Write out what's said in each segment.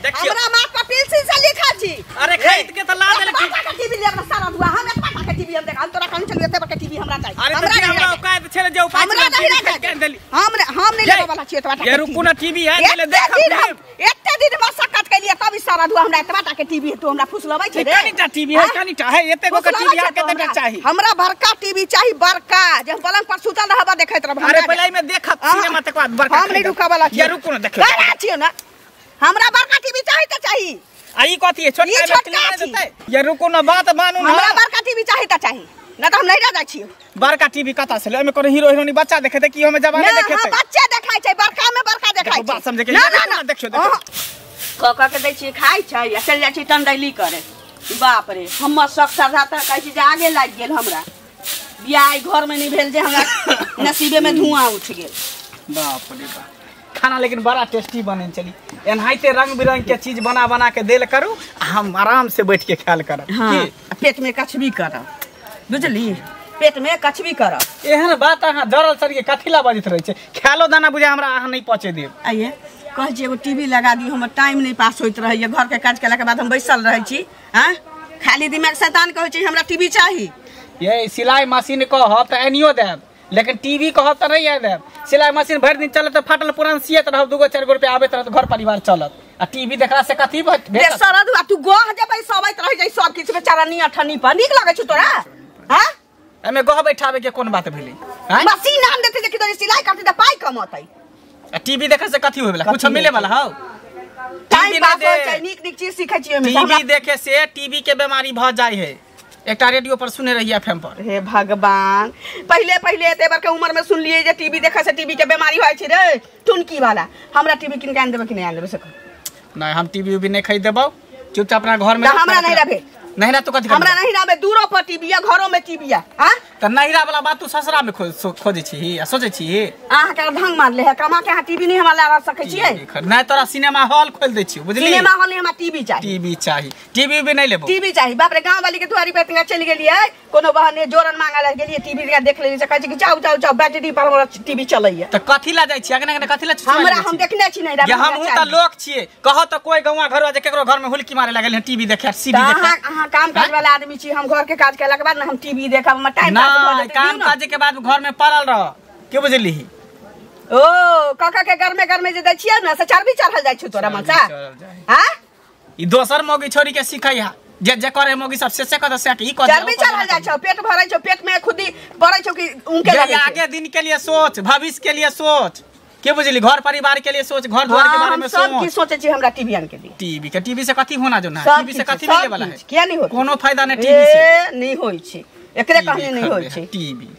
देखियो हमरा मां का पेंसिल से लिखा छी। अरे खरीद के त ला देले की टीवी ले हमरा सारा दुआ हम एतबा का टीवी हम देख हम तोरा कहन चलिए एतबा का टीवी हमरा चाहिए। अरे हमरा औकात छले जे उपाय हमरा नहीं देली हम नहीं लेबे वाला छिए एतबा। ये रुकू ना टीवी है ले देख एते दिन मशक्कत कैलिए तब सारा दुआ हमरा एतबा का टीवी तो हमरा फुसलबै छै रे। कनिटा टीवी है कनिटा है एते गो का टीवी आ केते चाहिए। हमरा बड़का टीवी चाहिए बड़का जे पलंग पर सुतल रहबा देखैत रहब। अरे पहले में देखत सिनेमा तक बाद बड़का हम नहीं रुका वाला छिए। ये रुकू ना देखो छिए ना हमरा बड़का टीवी चाहिए त चाहिए। आई कथि है छोटका देते ये रुकू ना बात मानू ना हमरा बड़का टीवी चाहिए त चाहिए ना त हम नहीं जा छिए। बड़का टीवी कता से एमे कोनो हीरो हीरोइन बच्चा देखे की हमें जवान देखे हां बच्चा देखाय छै बड़का में बड़का देखाय छै। बात समझे के ना देखियो क के दै छी खाय छै या चल जा छी टंडैली करे। बाप रे हम शौक साधा त कहै छी जे आगे लाग गेल हमरा बियाह घर में नहीं भेल जे हमरा नसीबे में धुआं उठ गेल। बाप रे बाप खाना लेकिन बड़ा टेस्टी बने चली एनाइते रंग बिरंग के चीज बना बना के देल करू हम आराम से बैठ के ख्याल करब। हां पेट में कचबी करब बुझली पेट में कचबी करब। एहन बात अहाँ जरल सर के कथिला बजित रहे छै ख्यालो दाना बुझा हमरा अहाँ नहीं पहुंचे देब। आइए कह छी एगो टीवी लगा दी हमर टाइम नहीं पास होइत रहैया घर के काज केला के बाद हम बैसल रहै छी। हां खाली दिमाग शैतान कहै छै हमरा टीवी चाहिए। ये सिलाई मशीन कहब त एनियो देब लेकिन टीवी कहब त नहीं देब। सिलाई मशीन भर दिन चलत त फाटल पुरान सियत रहब 2-4 रुपया आबैत रहत घर परिवार चलत आ टीवी देखला से कथि भेट सरद तू गह जेबै सबैत रह जाई सब किछ बेचारा नी अठनी पर नीक लागै छ तोरा। हां एमे गह बैठाबे के कोन बात भेलै। हां मशीन आन देते जे कि सिलाई करते त पाई कमतै टीवी देखे से कथि होय वाला कुछ मिले वाला हौ। टाइम पास हो छै नीक चीज सीखै छी एमे। टीवी देखे से टीवी के बीमारी भ जाय है एकटा रेडियो पर सुने रहिए एफएम पर। हे भगवान पहले एते बार के उम्र में सुन लिए जे टीवी देखे से टीवी के बीमारी होय छै रे टुनकी वाला। हमरा टीवी किन के आन देबे कि नहीं आन देबे से नहीं हम टीवी भी नहीं खरीद देबो चुपचाप अपना घर में हमरा नहीं रहे नहीं ना तो कथि हमरा नहीं रहे दूरो पर टीवी या घरों में टीवी या। हां त नहिरा वाला बात तू ससुरा में खोजे छी आ सोचे छी आहा के ढंग मार ले है कमा के टीवी नहीं हमरा ला सके छिए। नहीं तोरा सिनेमा हॉल खोल दे छी बुझली सिनेमा हॉल में हमरा टीवी चाहिए टीवी भी नहीं लेबो टीवी चाहिए। बाप रे गांव वाली के दुआरी पे तिंगा चली गेलिए कोनो बहने जोरन मांगा ला गेलिए टीवी का देख ले से कहै छै कि जाओ बैटरी पर हमरा टीवी चलैया त कथि ला जाय छी अगने कथि ला हमरा हम देखने छी नहीं रे हम त लोग छिए कहो त कोई गांव घर जे केकरो घर में हुलकी मारे लागल है टीवी देखे सीडी देखे अहाँ काम काज वाला आदमी छी हम घर के काज केला के बाद ना हम टीवी देखब हम टाइम पास काम काज के बाद घर में पड़ल रह के बुझली ओ काका के घर में जे दै छियै ना से चर्बी चढ़ल जाय छै तोरा मनसा। हां ई दोसर मोगी छोरी के सिखै है जे करे मोगी सब से कह से ई कह चर्बी चढ़ल जाय छै पेट भरै छै पेट में खुदी पड़ै छै कि उनके लगे आगे दिन के लिए सोच भविष्य के लिए सोच के बुझली घर परिवार के लिए सोच घर द्वार के बारे में सोच सब की सोचे छी हमरा टीवी आन के दी टीवी से कथि होना जो ना टीवी से कथि मिले वाला है क्या नहीं हो कोनो फायदा नहीं टीवी से नहीं होई छै एकरे कहने नहीं होई छै। टीवी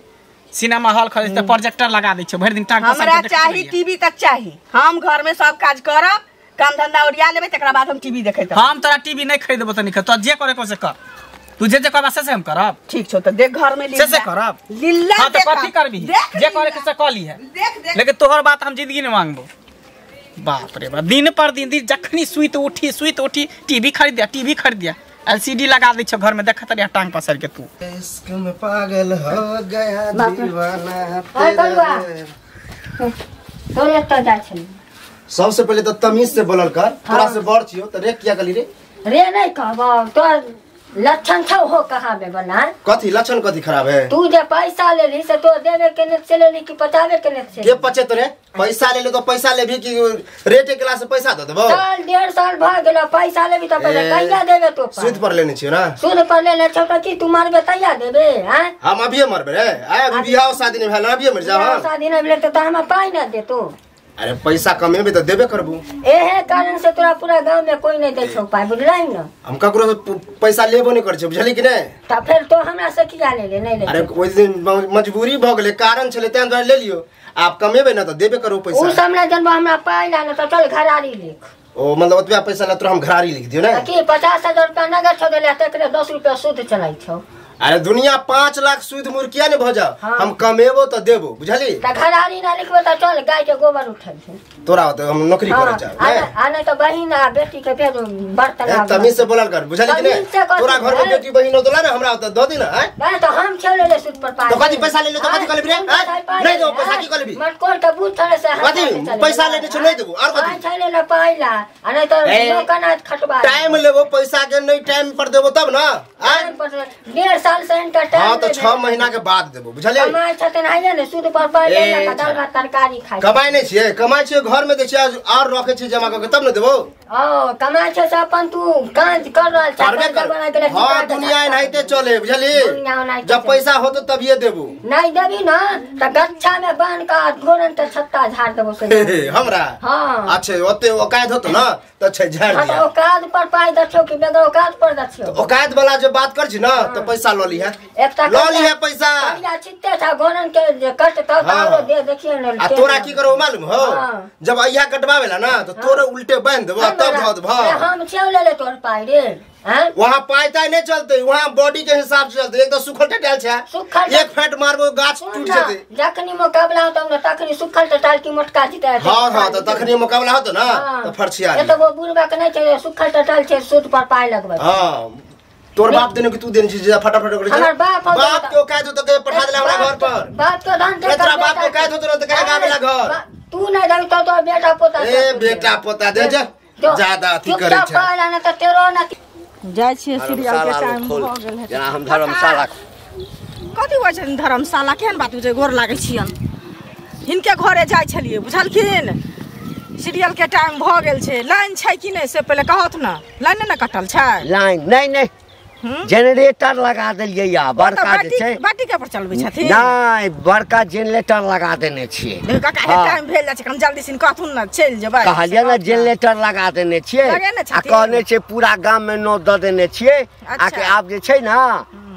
सिनेमा हॉल खरीद त प्रोजेक्टर लगा दै छै भर दिन टांग हमरा चाहिए टीवी तक चाहिए हम घर में सब काज करब काम धंधा ओरिया लेबे तकरा बाद हम टीवी देखैत हम तोरा टीवी नहीं खरीदबो त नहीं तो जे करे को से कर तू जे कहबा से हम करब ठीक छौ त देख घर में से करब लीला हां त कथि करबी जे करे के से क ली है लेकिन तोहर बात हम जिंदगी में मांगबो। बाप रे बाप दिन पर दिन जखनी सुइत उठी टीवी खरीद दिया एलसीडी लगा दै छ घर में देखत रह टांग पसर के तू इश्क में पागल हो गया दीवाना तेरा। तोरे त जाय छै सबसे पहले तो तमीज से बोलल कर थोड़ा से बड़ छियो त रे किया गली रे नहीं कहबो तो लक्षण छौ हो कहा में बना कथि लक्षण कथि खराब है तू जे पैसा ले ली से तो देवे के ने चले ली कि पटावे के ने से के पचे तोरे पैसा ले तो पैसा ले भी कि रेट के क्लास से पैसा दे देबो साल 1.5 साल भ गेलो पैसा लेबी त पहिले कहिया देबे तो सूद पर लेने छियो ना सूद पर ले छौ त की तू मारबे तैया देबे हैं हम अभी मरबे रे आय अभी बियाह शादी नहीं भेल अभी मर जा शादी नहीं भेल त हम पाई ना दे तू अरे पैसा कमेबे तो देबे करबू एहे कारण से तोरा पूरा गांव में कोई नहीं दै छौ पाई बुझलाई न हम ककरो से पैसा लेबो नहीं कर छै बुझली कि नहीं त फिर तो हमरा से किया ले नहीं ले अरे ओइ दिन मजबूरी भ गेले कारण छले तै द्वारा ले लियो आप कमेबे ना तो देबे करो पैसा उ हमरा जनबा हमरा पाई ला न त चल घरारी लिख ओ मतलब ओतबे पैसा ला तो हम घरारी लिख दियो ना कि 50,000 रुपया नगद छ देले तकरे 10 रुपया सूद चलाई छौ अरे दुनिया 5 लाख सुध मुर्गिया ने भजा हम कमेबो तो देबो बुझली त घरारी ना लिखबो त चल गाय के गोबर उठै छै तोरा होते हम नौकरी करे चाहे आने तो बहिन आ बेटी के भेज बर्तन तमीज से बोलल कर बुझली कि नहीं तोरा घर में बेटी बहिन होतला ना हमरा होते दो दिन है नहीं तो हम चले ले सूद पर पाए तो कथि पैसा ले ले तो कथि करबी रे नहीं दो पैसा की करबी मत कोल त बूथ थड़े से कथि पैसा लेने छ नहीं देबो और कथि चले ले पाइला आ नहीं तो लोकना खटबा टाइम लेबो पैसा के नहीं टाइम पर देबो तब ना टाइम पर 1.5 साल से इनका टाइम हां तो 6 महीना के बाद देबो बुझली कमाई छतन आइए ने सूद पर पाइले ना दाल भात तरकारी खाइ कमाई नहीं छिए कमाई छिए घर में दे छिए और रखे छिए जमा करके तब न देबो ओ कमाई छ से अपन तू काज कर रहल छ बना के हां दुनिया एनाइते चले बुझली जब पैसा हो तो तब ये देबो नहीं देबी ना त गच्छा में बांध का घोरन त छत्ता झाड़ देबो से हमरा हां अच्छा ओते औकात होत ना त छै झाड़ दिया औकात पर पाई दछो कि बेगर औकात पर दछो औकात वाला जो बात कर छी ना तो पैसा लो ली है लो ली है पैसा या चित्ते था घोरन के कट त तारो दे देखिए न आ तोरा की करो मालूम हो जब अइया कटवावेला ना तो तोरे उल्टे बांध देबो तब धद भ हम छेव ले ले तोर पाई रे वहाँ पायता नहीं चलते वहाँ बॉडी के हिसाब से चलते एक तो सुखल टटाल छे एक फैट मारबो गाछ टूट जेते जखनी मुकाबला होत न तखनी सुखल टटाल की मोटका जीते हां तो तखनी मुकाबला होत ना तो फरछिया ये तो वो बुढ़बा के नहीं छे सुखल टटाल छे सूद पर पाई लगबे हां तोर बाप देने कि तू देने छी फटाफट करे हमर बाप के औकात हो तो के पठा देला हमरा घर पर बाप के धन तेरा बाप के औकात हो तो के गावेला घर तू नहीं दई तो बेटा पोता ए बेटा पोता दे जा ज्यादा अथी करे छै पाला न त तेरो न जाय छियै सीरियल के टाइम भ गेल है जेना हम धर्मशाला कथि होय छै धर्मशाला केहन बात होय छै गोर लागै छियन हिनके घरे जाय छलिए बुझलखिन सीरियल के टाइम भ गेल छै लाइन छै कि नहीं से पहले कहत न लाइन न कटल छै लाइन नहीं जनरेटर लगा देलिए या बड़का जे छै बाटी के पर चलबै छथिन नहीं बड़का जनरेटर लगा देने छिए देखा काहे टाइम भेल जाय छै हम जल्दी सिन कहथुन न चल जेबै कहलिए ना जनरेटर लगा देने छिए आ कहने छै पूरा गांव में नोट द देने छिए आके आप जे छै ना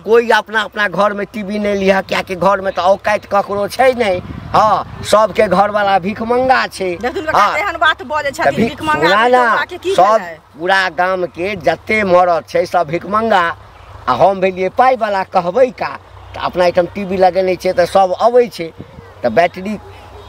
कोई अपना अपना घर में टीवी नहीं लिया क्या के घर में तो औकात ककरो छै नहीं हां सबके घर वाला भिखमंगा छै हां एहन बात बोले छथिन भिखमंगा के की सब पूरा गांव के जत्ते मरद छै सब भिखमंगा आ हम भेलिए पाई वाला कहबै का त अपना आइटम टीवी लगेने छै त सब अबै छै त बैटरी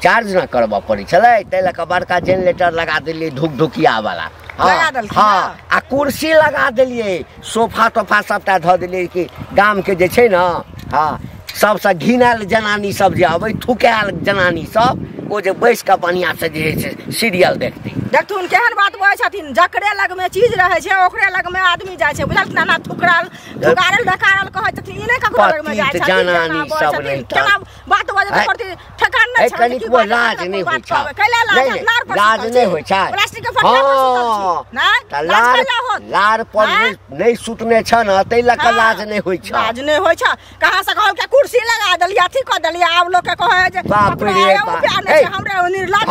चार्ज ना करबा पड़ी छलै तै ल के बड़का जनरेटर लगा देलिए धुकधुकिया वाला हाँ आ कुर्सी लगा दिलिए सोफा तोफा सबटा ध दिलिए कि गाम के जे छै ना हाँ सबसे घिनाल जनानी सब जे अबै थुकाल जनानी सब ओ जे बैस के बढ़िया से जे छै सीरियल देखते देखथुन केहन बात बोलै छथिन जकरे लग में चीज रहे छै ओकरे लग में आदमी जाय छै बुझल ना थुकराल थुकारल ढकारल कहै छथिन इने ककरो लग में जाय छै जनानी सब नहीं केना बात बोलै करती ठकान नै छै कनिक वो लाज नहीं होय छै लाज नहीं होय छै प्लास्टिक के फटका पर सुतल छी ना लार पर नहीं सुतने छ ना तै ल के लाज नहीं होय छै लाज नहीं होय छै कहां से कहल के कुर्सी लगा देलिए अथी क देलिए आब लोग के कहै जे बाप रे बाप हमरे निर्लाज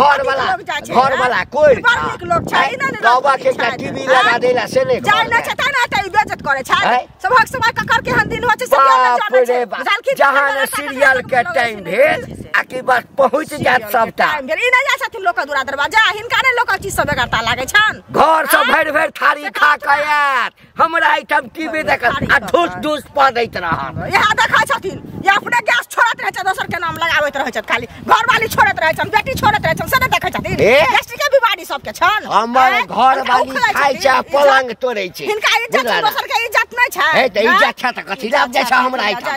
घर वाला कोई निक लोग छै ना बाबा के टीवी लगा देला से नहीं जाय ना छै ना त इज्जत करे छै सबक समय ककर के हन दिन होय छै सीरियल जाने छै जहां सीरियल के टाइम भेल आके बस पहुंच जात सबटा ई नै जा छथिन लोक दूरा दरवाजा हिनका ने लोक चीज सब बेगरता लागे छन घर से भर भर थारी खा के आत हमरा आइटम टीवी देख आ ढूस ढूस प दैत रहन यहां देखै छथिन ये अपने गैस छोड़त रहै छै दोसर के नाम लगाबैत रहै छै खाली घर वाली छोड़त रहै छै बेटी छोड़त रहै छै से देखै छथिन गैस्ट्रिक के बीमारी सब के छन हमर घर वाली खाइ छै पलंग तोड़ै छै हिनका इज्जत दोसर के इज्जत नै छै ए त इज्जत छ त कथि लाभ जाय छै हमरा आइटम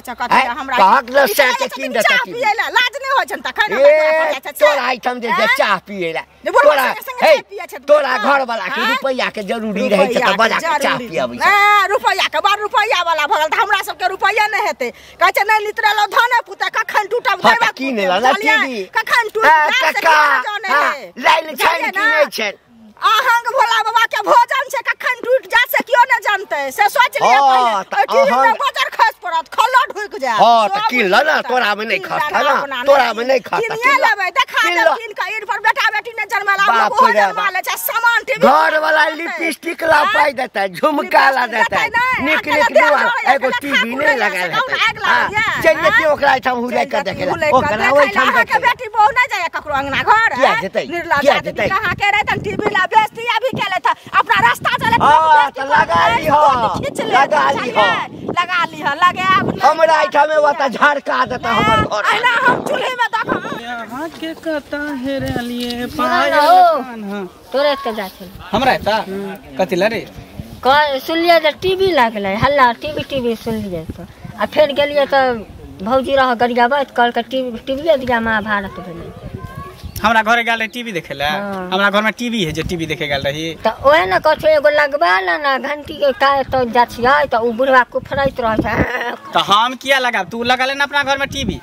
कहक न से के किन देता लाज नै होय छै तखन तोरा आइटम जे चाह पिएला तोरा घर वाला के रुपैया के जरूरी रहै छै त बजा के चाह पियाबै छै रुपैया के बार रुपैया वाला भगल त हमरा सब के रुपैया नै हेतै कहै छै नै नितरल धने पुते कखन टूटब देबा की नै ला टीवी कखन टूटब लाइन छै कि नै छै आहंग भोला बाबा के भोजन छै कखन टूट जा से कियो नै जानतै से सोच लिया पहिले टीवी में बजर खस पड़त खल्ला ढुक जाय हां त किन ल ना तोरा में नै खसता ना तोरा में नै खसता किन लेबै देखा दे किन का इन पर बेटा बेटी ने जन्मला वो जन्माले छै सामान टीवी घर वाला लिपस्टिक ला पाई देता झुमका ला देता निक निक एगो टीवी नै लगा देता चल जेते ओकरा ठाम हुरै के देखेला ओकरा ओइ ठाम के बेटी बहु नै जाय ककरो अंगना घर किया जेतै किया जेतै कहां के रहतन टीवी ला बेस्ती अभी केले था अपना रास्ता चले हां त लगा ली हो लगा ली हो लगा लिहा लगे हमरा ऐठा में वता झड़का देता हमर घर अहिना हम चूल्हे में देखम यहाँ के कता हेरे लिए तोरे के जा छे हमरा एता कथि ला रे सुनलिए जे टीवी लागले हल्ला टीवी सुनलिए तो आ फिर गेलिए तो भौजी रह गरियाबत कल के टीवी दिया महाभारत भेले हमरा घरे गेल रही टीवी देखे ला हमरा घर में टीवी है जे टीवी देखे गेल रही तो ओहे न कछो एगो लगबा ला ना घंटी के काय तो जाछिया तो उ बुढ़वा कुफरैत रह छै तो हम किया लगा तू लगा ले ना अपना घर में टीवी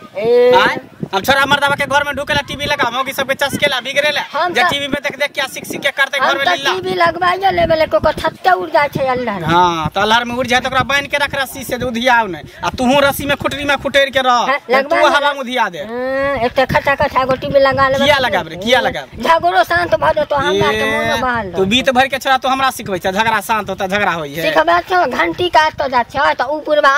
हम छोरा मर्दावा के घर में ढुकेला टीवी लगा मौगी सब के चस्केला बिगड़ेला जे टीवी में देख के सीख के करते घर में लीला टीवी लगबाइए लेबे को छत्ते उड़ जाय छै अल्लाह हां तो अल्लाह में उड़ जाय तो ओकरा बांध के रख रस्सी से उधियाव नै आ तूहू रस्सी में खुटरी में खुटेर के रह तू हवा में उधिया दे एते खचा खचा गो टीवी लगा ले किया लगाब रे किया लगाब झगड़ो शांत भ जतो हमरा के मुंह बहाल तू बीत भर के छोरा तू हमरा सिखबै छ झगड़ा शांत होता झगड़ा होई है सिखबा छ घंटी काट तो जा छ तो ऊपर बा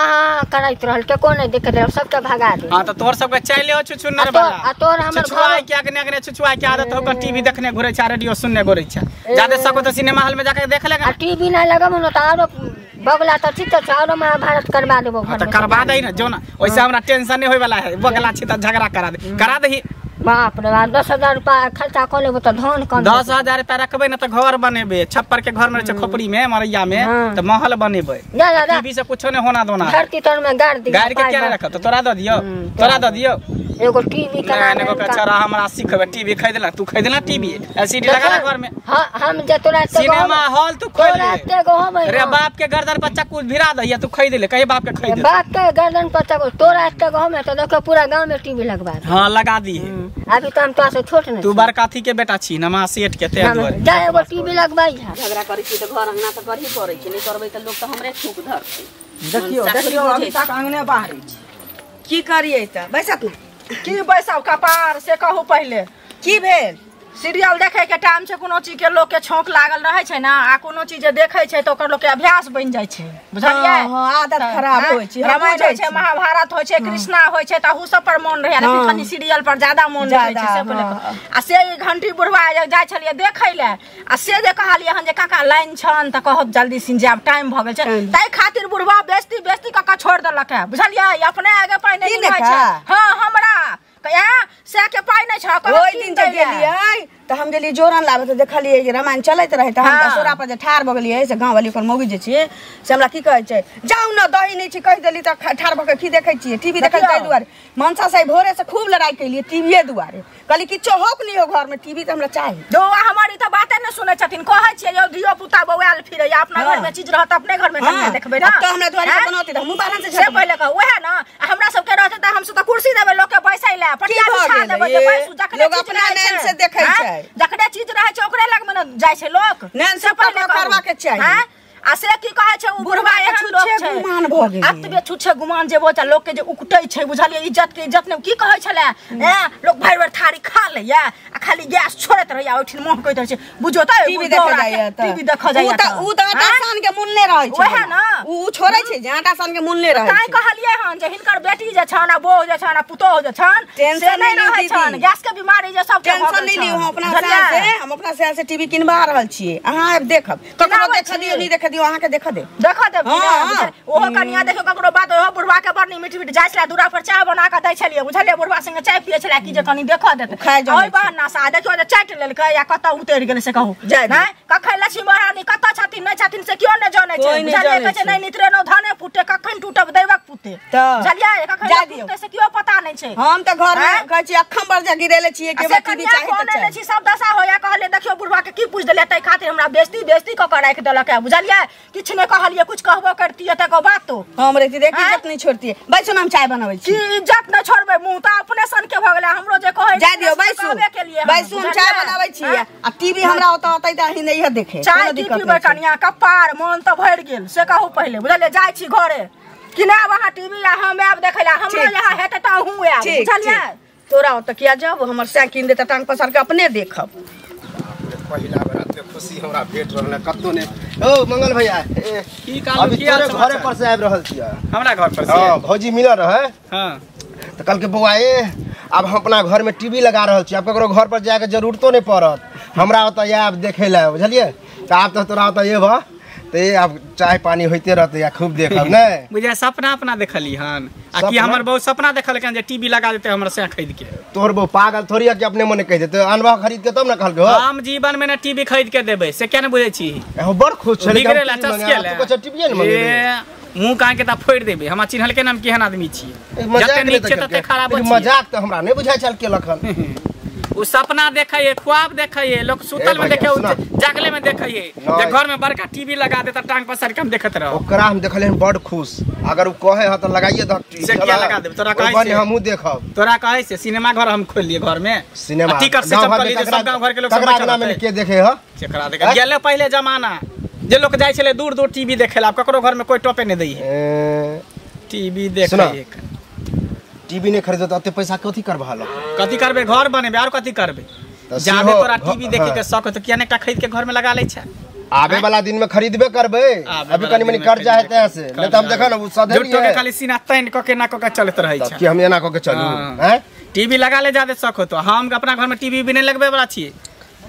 करैत रहल के कोने देख दे सबके भगा दे हां तो तोर सब के चले हो छुछुनर वाला तोर हमर घर क्या के छुछुआ के आदत हो टीवी देखने घुरे छ रेडियो सुनने घुरे छ ज्यादा सको तो सिनेमा हॉल में जाके देख लेगा टीवी नहीं लगाम न तो आरो बगला तो ठीक है आरो महाभारत करवा देबो तो करवा दे ना जो ना वैसे हमरा टेंशन नहीं होय वाला है बगला छी त झगड़ा करा दे बाप रे 10,000 रुपया खर्चा कर लेबो तो धन कम 10,000 रुपया रखबे ना तो घर बनेबे छप्पर के घर में खोपड़ी में मरैया में तो महल बनेबे टीवी से कुछो नहीं होना दोना धरती तर में गाड़ दी गाड़ के क्या रख तो तोरा द दियो एगो टीवी एगो कचरा हमरा सिखबे टीवी खरीदला तू खरीदला टीवी एलसीडी लगा घर में हां हम जे तोरा सिनेमा हॉल तू खोल ले रे बाप के गर्दन पर चक्कू भिरा दहिया तू खरीद ले कहीं बाप के खरीद बाप के गर्दन पर चक्कू तोरा एते गांव में तो देखो पूरा गांव में टीवी लगवा हां लगा दी अभी तो हम तो से छोट नहीं तू बड़का थी के बेटा छी नमा सेठ के ते दुआरे जा एगो टीवी लगवाई है झगड़ा करै छी त घर अंगना त करही पड़ै छै नहीं करबै त लोग त हमरे थूक धरतै देखियो अभी तक अंगने बाहरी छी की करियै त बैसा तू की बैसब कपार से कहू पहले की भेल सीरियल देखे के टाइम से कोनो चीज के लोग के छौंक लागल रहे छै ना आ कोनो चीज देखे छै तो ओकर लोग के अभ्यास बन जाय छै बुझलियै हां आदत खराब होय छै रामायण होय छै महाभारत होय छै कृष्णा होय छै ताहू सब पर मन रहै लेकिन खाली सीरियल पर ज्यादा मन रहै छै से पहिले आ से घंटी बुढ़वा जाय छलिए देखै ले आ से जे कहलिए हन जे काका लाइन छन त कहब जल्दी सिन जाब टाइम भ गेल छै तै खातिर बुढ़वा बेस्ती काका छोड़ देलक है बुझलियै अपने आगे पाइ नहीं रहै छै हां हमरा कया से के पाइ नहीं छ ओइ दिन जे गेलियै तो हम गेलिए जोरन लाबे तो देखलिए जे रामायण चलैत रहे त हम असुरा पर जे ठार भ गेलिए से गांव वाली पर मौगी जे छी से हमरा की कहै छै जाऊ न दही नहीं छी कह देली त ठार भ के की देखै छी टीवी देखै तै दुआरे मनसा से भोरे से खूब लड़ाई कैलिए टीवीए दुआरे कहली किछो होक नहीं हो घर में टीवी त हमरा चाही दो हमारी त बाते न सुनै छथिन कहै छियै यो धियो पुता बौआल फिरै अपना घर में चीज रहत अपने घर में कहिया देखबै ना तो हमरा दुआरे बनौती त हम बाहर से पहले कह ओहे ना हमरा सब के रहते त हम सब त कुर्सी देबे लोग के बैसै ले पटिया बिछा देबे जे बैसु जखने लोग अपना नैन से देखै छै जखने चीज रहे छै ओकरे लग में न जाय छै लोग नैन से पहले करवा के चाही आ से की कहै छै उ बुढ़वा एहन लोग छै गुमान भ गेल अतबे छुछे गुमान जेबो त लोग के जे उकटै छै बुझलिए इज्जत ने की कहै छले लोग भरि भरि थारी खा लैया आ खाली गैस छोड़त रहैया ओठिन मोह कहैत छै बुझो त टीवी देखा जाय टीवी देखा जाय उ त आटा सान के मुन्ने रहै छै ओहे ना उ छोड़ै छै जे आटा सान के मुन्ने रहै छै काई कहलिए हन जे हिनकर बेटी जे छन आ बो जे छन आ पुतो जे छन टेंशन नहीं रहै छन गैस के बीमारी जे सब टेंशन नहीं लियो हम अपना से टीवी किनबा रहल छियै अहाँ आब देखब ककरो देख दियौ नहीं देख दियौ अहाँ के देख दे देखा दे ओहो कनिया देखो ककरो बात ओहो बुढ़वा के बड़ मीठ मीठ जाय छला दूरा पर चाय बना के दै छलिए बुझलिए बुढ़वा संगे चाय पिए छला की जे कनी देखा देते ओइ बहाना सा देखो जे चाट लेलकै या कत उतर गेल से कहू नहीं कखै लक्ष्मी महारानी कत छथिन नहीं छथिन से कियो नहीं जाने छै बुझलिए कहै छै नहीं नितरे न धने फुटे कखन टूटब दैवक फुटे बुझलिए कखै फुटे से कियो पता नहीं छै हम त घर में कहै छी अखम पर जा गिरेले छियै के टीवी चाहे त चाहे छी सब दशा होया कहले देखियो बुढ़वा के की पूछ देले तै खातिर हमरा बेइज्जती क के राख देलक है बुझलिए किछ ने कहलिए कुछ कहबो करती है त को बात तो हम रे देखि इज्जत नहीं छोड़ती है बैसो हम चाय बनाबै छी की इज्जत न छोड़बे मुंह त अपने सन के भ गेले हमरो जे कहै जा दियो बैसो हम चाय बनाबै छी आ टीवी हमरा ओतै त ही नहीं देखे चाय पीबे कनिया कपार मन त भर गेल से कहू पहले बुझलिए जाय छी घरे कि ना वहां टीवी या हम आब देखैला हमरो यहां हेत त हूं आब बुझलिए तोरा ओत किया जब हमर साइकिल दे त टांग पसार के अपने देखब पहिला बेर एते खुशी हमरा भेट रहल कत्तो ने ओ मंगल भैया की काम अभी तोरे घरे पर से आबि रहल छियै हमरा घर पर से हां भौजी मिल रहे हां तो कल के बौआ अब हम अपना घर में टीवी लगा रहल छी अब ककरो घर पर जाके जरूरतो नहीं पड़त हमरा ओत आब देखे ला बुझलिए त आब तो तोरा ओत एब तो ये अब चाय पानी होते रहते या खूब देखब ने बुझे सपना अपना देखली हन आ कि हमर बहुत सपना देखल के जे टीवी लगा देते हमरा से खरीद के तोहर बहु पागल थोड़ी है कि अपने मने कह देते अनवा खरीद के तब ना कहल गो हम जीवन में ना टीवी खरीद के देबे से क्या न बुझे छी बड़ खुश छले बिगड़े ला चस्के ला तू टीवी ने मंगे मुंह काहे के ता फोड़ देबे हमरा चिन्हल के नाम केहन आदमी छी जते नीक छै तते खराब छी मजाक त हमरा नहीं बुझाय चल के लखन उ सपना देखइए ख्वाब देखइए लोग सुतल में देखे जागले में देखइए जे घर में बड़का टीवी लगा देता टांग पसार के हम देखत रहो ओकरा हम देखले बड़ खुश अगर उ कहे ह त लगाइए द टीवी से क्या लगा देब तोरा कहे से हमहु देखब तोरा कहे से सिनेमा घर हम खोल लिए घर में सिनेमा टिकट से चपकली सब गांव घर के लोग सब बैठा में के देखे ह चकरा देखे गेले पहले जमाना जे लोग जाय छले दूर दूर टीवी देखेला अब ककरो घर में कोई टोपे नहीं दई है टीवी देखे टीवी नहीं खरीदत अते पैसा कथि करबा लो कथि करबे घर बनेबे और कथि करबे जाबे तोरा टीवी देखे के शौक तो किया नहीं खरीद के घर में लगा ले छै आबे वाला दिन में खरीदबे करबे अभी कनी मनी कर्जा है त से नहीं त हम देखा ना सधे जुटो के खाली सीना तैन क के ना क के चलत रहै छै कि हम एना क के चलू हैं टीवी लगा ले जादे शौक हो तो हम अपना घर में टीवी भी नहीं लगबे वाला छी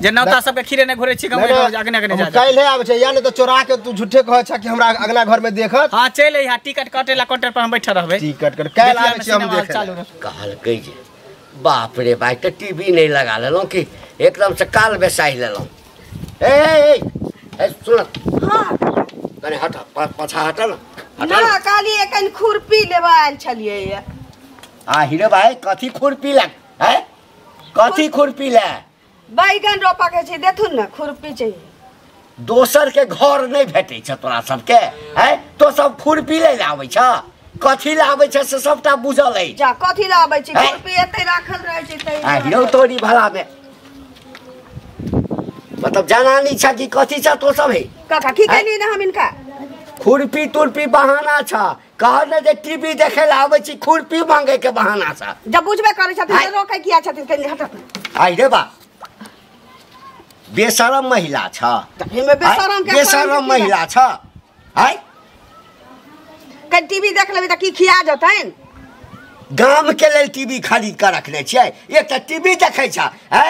जे नौता सब के खीरे ने घुरे छी गांव में आगने आगने जा काइले आबे छै या ने तो चोरा के तू झूठे कह छ कि हमरा अगला घर में देखत हां चले यहां टिकट कटेला काउंटर पर हम बैठा रहबे टिकट कर काइल आबे छी हम देखे कहल गई जे बाप रे भाई तो टीवी नहीं लगा लेलो कि एकदम से काल बेसाई लेलो ए सुन हां कने हट पछा हट ना काली एकन खुरपी लेबा आयल छलिए आ हीरे भाई कथी खुरपी ला है कथी खुरपी ला बैगन रोपा के छै देथुन ना खुरपी चाहिए दोसर के घर नहीं भेटै छ तोरा सबके है तो सब खुरपी ले आबै छ कथी लाबै छ से सबटा बुझल है जा कथी लाबै छी खुरपी एते राखल रहै छै तै आ हिरो तोरी भला में मतलब जानानी छ कि कथी छ तो सब है काका की कहली ना हम इनका खुरपी तुरपी बहाना छ कहने जे टीवी देखे ला आबै छी खुरपी मांगे के बहाना छ जब बुझबे करै छथिन त रोकै किया छथिन कनी हट आई रे बा बेशरम महिला छ एमे बेशरम के बेशरम महिला छ है कन टीवी देख लेबे त की खिया जतैन गाम के लेल टीवी खरीद के रखने छियै एक त टीवी देखै छ है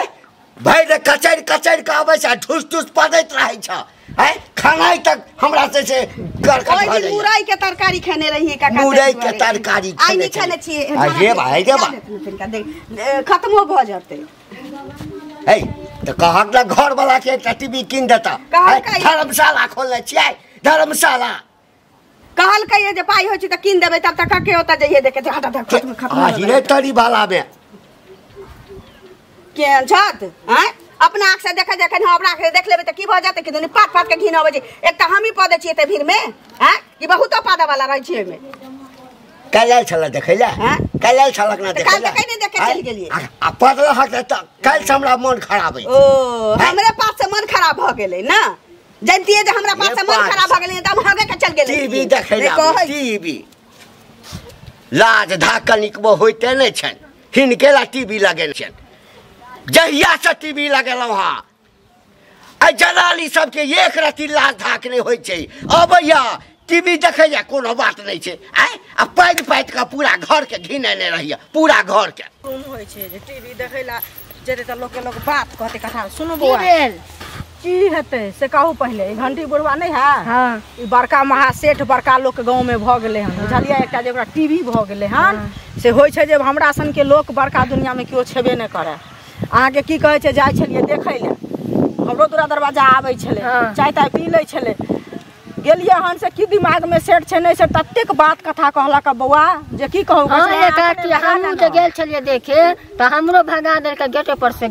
भैर कचैर कचैर के आबै छ ठुस ठुस पदैत रहै छ है खाना तक हमरा से कर कर ओइ दिन मुरई के तरकारी खेने रही काका मुरई के तरकारी आई नहीं खाने छी रे भाई रे बा खत्म हो जते है तो कहक ना घर वाला के एकटा टीवी किन देता धर्मशाला खोलने छियै धर्मशाला कहल कहिए जे पाई होय छी त किन देबै तब तक के होता जइए देखे खत्म आ हिरे तरी वाला में के छत हैं अपना आँख से देखा जखन हम अपना आँख देख लेबै त की भ जाते कि दुनी पात पात के घिन अबै छै एक त हम ही पदे छियै त भीड़ में हैं कि बहुतो पादा वाला रहै छियै में काल छला देखैला काल छलक ना देखैला काल देखे नहीं देखे चल गेलिए आ पगला हक त काल से हमरा मन खराब है ओ हमरे पास से मन खराब भ गेलै ना जानतिए जे हमरा पास से मन खराब भ गेलै त हम हगे के चल गेलै टीवी देखैला टीवी लाज धाकनिक वो होइते नै छन हिनकेला टीवी लगेल छन जहिया से टीवी लगेलौ हां आ जनाली सबके एक रति लाज धाक नै होय छै अबैया टीवी देखे जा कोनो बात नहीं छै आय आ पैद पैद का पूरा घर के घिने ने रहिया पूरा घर के तुम होय छै जे टीवी देखेला जेते त लोग के लोग बात कहते कथा सुनो बुआ की हेते से कहू पहले घंटी बुढ़वा नहीं है हां ई बड़का महा सेठ बड़का लोग के गांव में भ गेले हन बुझलिया एकटा जेकरा टीवी भ गेले हन से होय छै जे हमरा सन के लोग बड़का दुनिया में कियो छेबे न करे आहाँ के की कहै छै जाय छलिए देखै ले हमरो दूरा दरवाजा आबै छले चाय ताय पी लै छले गेलिए हन से की दिमाग में सेट छै नै से ततेक बात कथा कहला का बौआ जे की कहू कि हमहू जे गेल छलिए देखे त हमरो भगा देल के गेटे पर से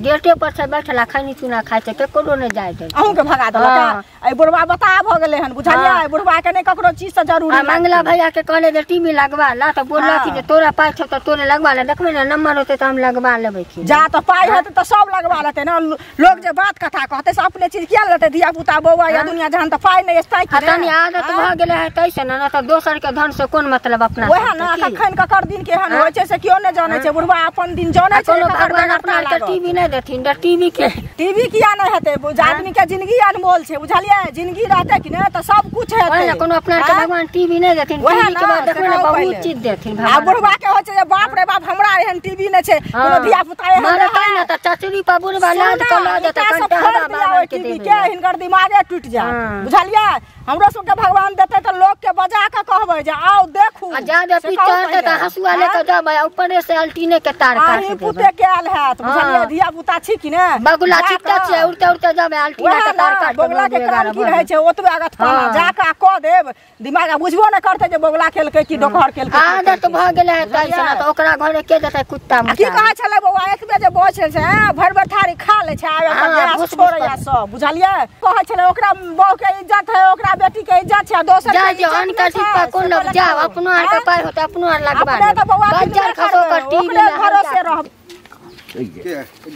बैठला खैनी चूना खाइ छै केकरो नै जाय दे अहू के भगा देलका ए बुढ़वा बता भ गेले हन बुझलिया ए बुढ़वा के नै ककरो चीज से जरूरी मंगला भैया के कहले जे टीवी लगवा ला त बोलला कि जे तोरा पाइ छ त तोरे लगवा ले देखबे ना नंबर होते त हम लगवा लेबै की जा त पाइ होते त सब लगवा लेते ना लोग जे बात कथा कहते से अपने चीज किया लेते धिया पुता बौआ या दुनिया जहान त पाइ नै स्ट्राइक तनी आदत भ गेले है तैसे ना त दोसर के धन से कोन मतलब अपना ओहे ना कखन ककर दिन के हन होय छै से कियो नै जाने छै बुढ़वा अपन दिन जाने छै कोनो भगवान अपना के टीवी नै देथिन द टीवी किया नै हेते बुझ आदमी के जिंदगी अनमोल छै बुझलिए जिंदगी रहते कि नै त सब कुछ हेते कोनो अपना के भगवान टीवी नै देथिन टीवी के बाद देखबे ना बहुत चीज देथिन आ बुढ़वा के होय छै जे बाप रे बाप हमरा एहन टीवी नै छै कोनो धिया पुता एहन ना त चचरी पर बुढ़वा लाद के ला देत कंटा हवा बाबा के दे के हिनकर दिमागे टूट जा बुझलिए हमरो सबके भगवान देते तो लोग के बजा के कहबै जे आओ देखू आ जा दे पीछे त हसुआ लेके जाबे ऊपर से अल्टीने के तार काट आही पुते के आल हैत बुझलिए धिया पुता छी कि ने बगुला छिटता छै उड़ते उड़ते जाबे अल्टीने के तार काट बगुला के काम की रहै छै ओतबे आगत पाना जाके क देब दिमाग बुझबो न करते जे बगुला खेलकै कि डोकहर खेलकै आदत भ गेलै है तैसे त ओकरा घरे के देतै कुत्ता की कहै छले बौआ एतबे जे बचल छै भर भर थारी खा ले छै आबे गैस छोड़ैया सब बुझलिए कहै छले ओकरा बहू के इज्जत है ओकरा बेटी के इज्जत छै दोसर जा जे अनका टिप्पा कोन लोग जा अपनो आर के पार होत अपनो आर लगबा बाजार खसो कर टीवी में भरोसे रह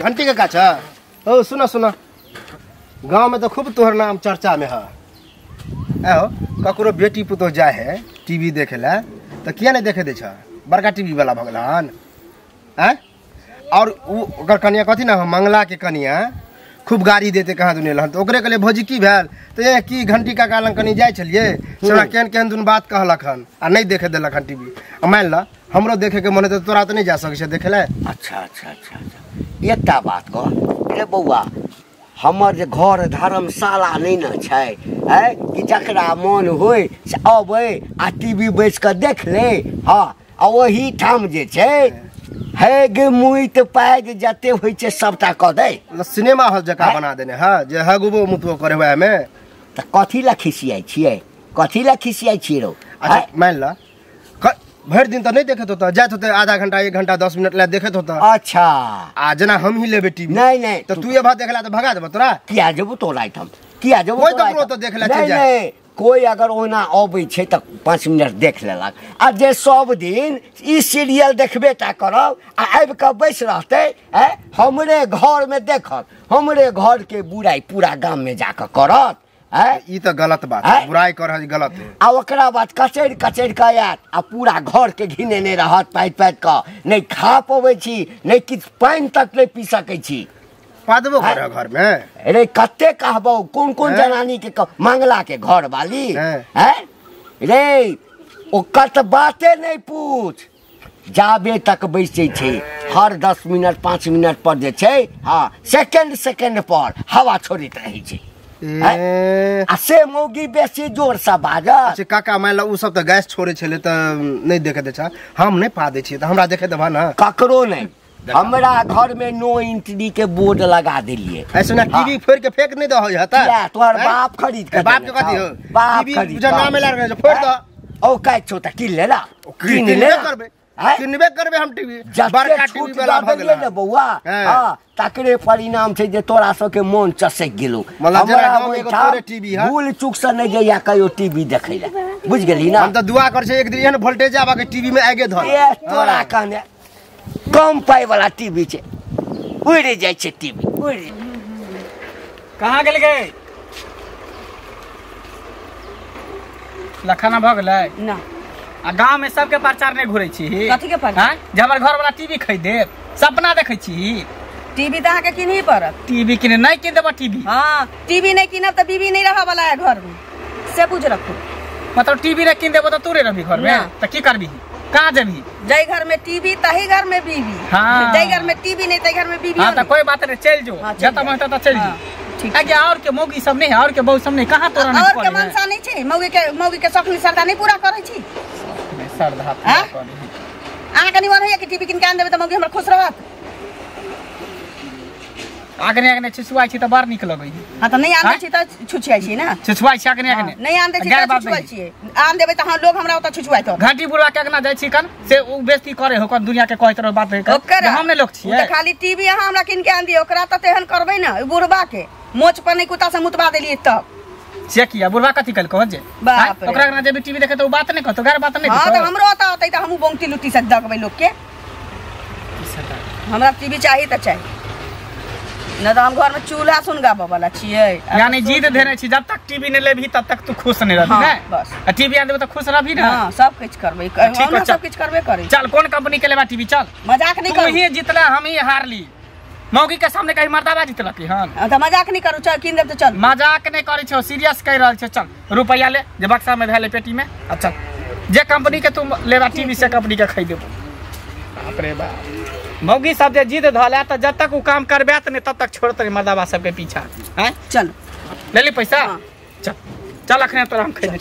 घंटी के काछ ओ सुनो सुनो गांव में तो खूब तोहर नाम चर्चा में है आओ ककरो बेटी पुतो जाए है टीवी देखे ला तो किया नहीं देखे दे छ बड़का टीवी वाला भगलान हैं और ओकर कनिया कथी ना मंगला के कनिया खूब गाड़ी देते कहाँ दुनिया लहन तो ओकरे के लिए भौजी की भेल तो ये की घंटी का कालन कनी जाय छलिए सोना केन केन दुन बात कहलक हन आ नहीं देखे देलक हन टीवी आ मान ला हमरो देखे के मन तो तोरा तो नहीं जा सकै छै देखे ले अच्छा अच्छा अच्छा अच्छा एकटा बात कह रे बौआ हमर जे घर धर्मशाला नहीं न छै है कि जकरा मन होय से अबै आ टीवी बैस के देख ले हाँ आ वही ठाम जे छै है गे मुइत पाय जे जते होय छै सबटा क दे सिनेमा हॉल जका बना देने है जे हगबो मुतबो करे हुआ में त कथी ला खिसियाई छियै कथी ला खिसियाई छियै रो अच्छा मान ला भर दिन तो नहीं देखे तो जात होते आधा घंटा 1 घंटा 10 मिनट ला देखे तो अच्छा आ जना हम ही लेबे टीवी नहीं नहीं तो तू ये बात देखला तो भगा देबो तोरा किया जबो तोरा ठाम किया जबो कोई ककरो तो देखला चल जाए नहीं कोई अगर ओना अबै छै त 5 मिनट देख लेलक आ जे सब दिन ई सीरियल देखबे ता करब आ आबि के बैस रहते हमरे घर में देखत हमरे घर के बुराई पूरा गांव में जाके करत ई तो गलत बात है बुराई कर है गलत है आ ओकरा बाद कचैर कचैर के आयत आ पूरा घर के घिने नहीं रहत पाइत पाइत के नहीं खा पबै छी नहीं किछ पानी तक नहीं पी सकै छी पादबो घर में अरे कते कहबो कौन कौन जनानी के मंगला के घर वाली है रे ओकर त बाते नहीं पूछ जाबे तक बैसे छै हर 10 मिनट 5 मिनट पर जे छै हाँ सेकंड पर हवा छोड़ित रहे छै आ से मौगी बेसी जोर से बाजत काका मान ला उ सब त गैस छोड़े छले त नहीं देखे दे छ हम नहीं पा दे छी त हमरा देखे देबा ना ककरो नहीं हमरा घर में नो एंट्री के बोर्ड लगा दिलिए ऐसे ना टीवी फोड़ के फेंक नहीं दो होता क्या तोहर बाप खरीद के बाप के कथी हो बाप टीवी जो नाम में लग फोड़ दो ओ काय छोटा किन लेला किन ले करबे किनबे करबे हम टीवी बड़का टीवी वाला भगला ले बौआ हां तकरे परिणाम छै जे तोरा सब के मन चसक गेलो मतलब जरा गांव में एगो तोरे टीवी है भूल चूक से नहीं जइया कयो टीवी देखै ले बुझ गेली ना हम त दुआ कर छै एक दिन एहन वोल्टेज आबा के टीवी में आगे धर ए तोरा कहने कम पाई वाला टीवी छै उड़ जाय छै टीवी उड़ कहां गेल गए लखाना भ गेलै ना आ गांव में सबके प्रचार नहीं घुरै छी कथी के प्रचार हां जे हमर घर वाला टीवी खरीद दे सपना देखै छी टीवी त अहाँ के किनही पड़त टीवी किने नहीं किन देबा टीवी हां टीवी नहीं किनब त बीबी नहीं रह वाला है घर में से बुझ रखो मतलब टीवी रे किन देबो त तोरे रहबी घर में त की करबी कहां जेबी जय घर में टीवी तही घर में बीबी हाँ। जय घर में टीवी नहीं तही घर में बीबी हां त कोई बात नहीं चल जो हाँ, जता मन तता चल जो ठीक आगे और के मौगी सब नहीं है और के बहु सब नहीं कहां तोरा नहीं और के मनसा नहीं छै मौगी के सपनी सरदा नहीं पूरा करै छी सरधा हाँ? अहाँ के निमन होइए कि टीवी किन के आन देबै त मौगी हमरा खुश रहत आगने छिछुआई छी त बार निक लगै हां त नहीं आन दै छी त छुछियाई छी ना छिछुआई छी आगने नहीं आन दै छी त छुछुआई छी आन देबै त हां लोग हमरा ओत छुछुआई त घाटी बुढ़वा के अगना जाय छी कन से उ बेइज्जती करे हो कन दुनिया के कहत रह बात है हम ने लोग छियै त खाली टीवी अहाँ हमरा किन के आन दियो ओकरा त तेहन करबै ना बुढ़वा के मोच पर नहीं कुत्ता से मुतबा देलिए तब से किया बुढ़वा कथी कल कह जे बाप रे ओकरा अगना जे टीवी देखे त उ बात नहीं कहतो गार बात नहीं हां कहतो त हमरो ओत आतै त हमहु बोंगटी लुटी से दकबै लोग के हमरा टीवी चाहिए त चाहिए न त हम घर में चूल्हा सुनगाबे वाला छियै यानी जीत देने छी जब तक टीवी नहीं लेबी तब तक तू खुश नहीं रहबी ना बस टीवी आन देबे त खुश रहबी ना हां सब कुछ करबै हम सब कुछ करबे करै चल कौन कंपनी के लेबा टीवी चल मजाक नहीं तू करू ही जितला हम ही हारली मौगी के सामने कहीं मर्दाबा जितला की हन त मजाक नहीं करू चल किन देब त चल मजाक नहीं करै छौ सीरियस कह रहल छौ चल रुपया ले जे बक्सा में धैले पेटी में आ चल जे कंपनी के तू लेबा टीवी से कंपनी के खरीद देबो बाप रे बाप मौगी सब जे जिद धला त जब तक उ काम करबे त नहीं तब तक छोड़त नहीं मर्दाबा सब के पीछा हैं चल ले ली पैसा हाँ। चल चल अखने तोरा हम खेने